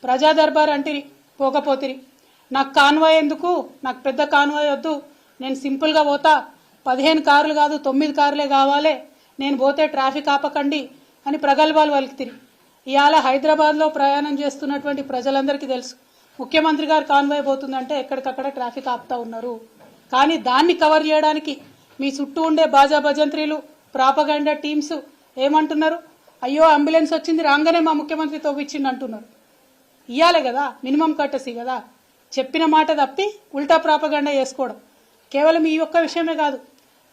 ప్రజా దర్బార్ అంటిరి, పోకపోతిరి. నాకు కాన్వాయ్ ఎందుకు, నాకు పెద్ద కాన్వాయ్ వద్దు, నేను సింపుల్గా పోతా, 15 కార్లు కాదు 9 కార్లే కావాలి, నేను పోతే ట్రాఫిక్ ఆపకండి అని ప్రగల్భాలు పలుకుతిరి. ఇవాళ హైదరాబాద్లో ప్రయాణం చేస్తున్నటువంటి ప్రజలందరికీ తెలుసు, ముఖ్యమంత్రి గారు కాన్వాయ్ పోతుందంటే ఎక్కడికక్కడ ట్రాఫిక్ ఆపుతా ఉన్నారు. కానీ దాన్ని కవర్ చేయడానికి మీ చుట్టూ ఉండే బాజా భజంత్రీలు, ప్రాపగండా టీమ్స్ ఏమంటున్నారు? అయ్యో అంబులెన్స్ వచ్చింది రాగానే మా ముఖ్యమంత్రి తవ్విచ్చిండు అంటున్నారు. ఇయ్యాలే కదా, మినిమం కట్టసి కదా. చెప్పిన మాట తప్పి ఉల్టా ప్రాపగండా చేసుకోవడం. కేవలం ఈ ఒక్క విషయమే కాదు,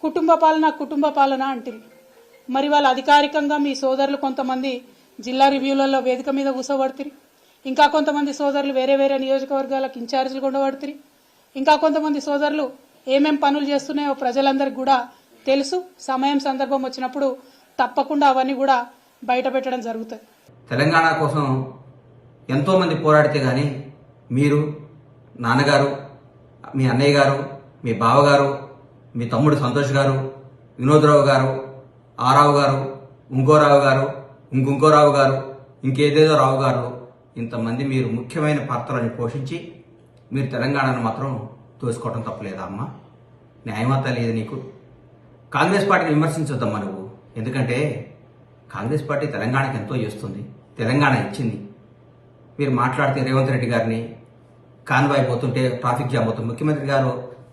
కుటుంబ పాలన అంటుంది. మరి వాళ్ళు అధికారికంగా మీ సోదరులు కొంతమంది జిల్లా రివ్యూలలో వేదిక మీద కూసోబడుతుంది, ఇంకా కొంతమంది సోదరులు వేరే వేరే నియోజకవర్గాలకు ఇన్ఛార్జీలు ఉండబడుతుంది, ఇంకా కొంతమంది సోదరులు ఏమేం పనులు చేస్తున్నాయో ప్రజలందరికీ కూడా తెలుసు. సమయం సందర్భం వచ్చినప్పుడు తప్పకుండా అవన్నీ కూడా బయట పెట్టడం జరుగుతుంది. తెలంగాణ కోసం ఎంతో మంది పోరాడితే గానీ మీరు, నాన్నగారు, మీ అన్నయ్య గారు, మీ బావగారు, మీ తమ్ముడు సంతోష్ గారు, వినోద్రావు గారు, ఆరావు గారు, ఇంకో రావు గారు, ఇంకో రావు గారు, ఇంకేదేదో రావు గారు, ఇంతమంది మీరు ముఖ్యమైన పాత్రలను పోషించి మీరు తెలంగాణను మాత్రం తోసుకోవడం తప్పలేదా అమ్మా? న్యాయమత లేదు నీకు? కాంగ్రెస్ పార్టీని విమర్శించొద్దమ్మా నువ్వు. ఎందుకంటే కాంగ్రెస్ పార్టీ తెలంగాణకి ఎంతో చేస్తుంది, తెలంగాణ ఇచ్చింది. మీరు మాట్లాడితే రేవంత్ రెడ్డి గారిని కాన్వాయ్ పోతుంటే ట్రాఫిక్ జామ్ అవుతుంది. ముఖ్యమంత్రి గారు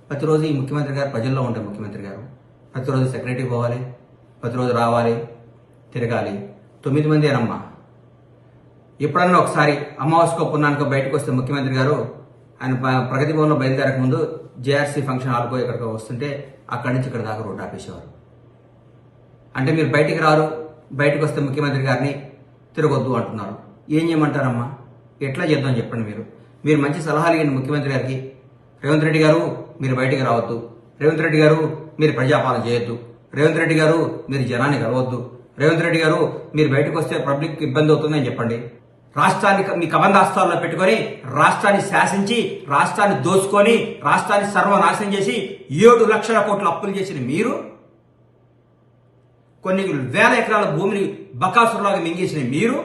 ప్రతిరోజు, ఈ ముఖ్యమంత్రి గారు ప్రజల్లో ఉండే ముఖ్యమంత్రి గారు ప్రతిరోజు సెక్రటరీ పోవాలి, ప్రతిరోజు రావాలి, తిరగాలి. 9 మంది అనమ్మా. ఎప్పుడన్నా ఒకసారి అమావాస్యకో పున్నానికో బయటకు వస్తే ముఖ్యమంత్రి గారు ఆయన ప్రగతి భవన్లో బయలుదేరక ముందు జేఆర్సీ ఫంక్షన్ హాల్కో ఎక్కడికో వస్తుంటే అక్కడి నుంచి ఇక్కడ దాకా రోడ్డు ఆపేసేవారు. అంటే మీరు బయటికి రారు, బయటకు వస్తే ముఖ్యమంత్రి గారిని తిరగొద్దు అంటున్నారు. ఏం చేయమంటారమ్మా? ఎట్లా చేద్దాం చెప్పండి. మీరు మంచి సలహాలు ఇవ్వండి ముఖ్యమంత్రి గారికి. రేవంత్ రెడ్డి గారు మీరు బయటికి రావద్దు, రేవంత్ రెడ్డి గారు మీరు ప్రజాపాలన చేయొద్దు, రేవంత్ రెడ్డి గారు మీరు జనాన్ని కలవద్దు, రేవంత్ రెడ్డి గారు మీరు బయటకు వస్తే పబ్లిక్ ఇబ్బంది అవుతుందని చెప్పండి. రాష్ట్రాన్ని మీ కబంధాస్తాల్లో పెట్టుకొని రాష్ట్రాన్ని శాసించి, రాష్ట్రాన్ని దోచుకొని, రాష్ట్రాన్ని సర్వనాశనం చేసి 7 లక్షల కోట్ల అప్పులు చేసిన మీరు, కొన్ని వేల ఎకరాల భూమిని బకాసురులాగా మింగేసిన మీరు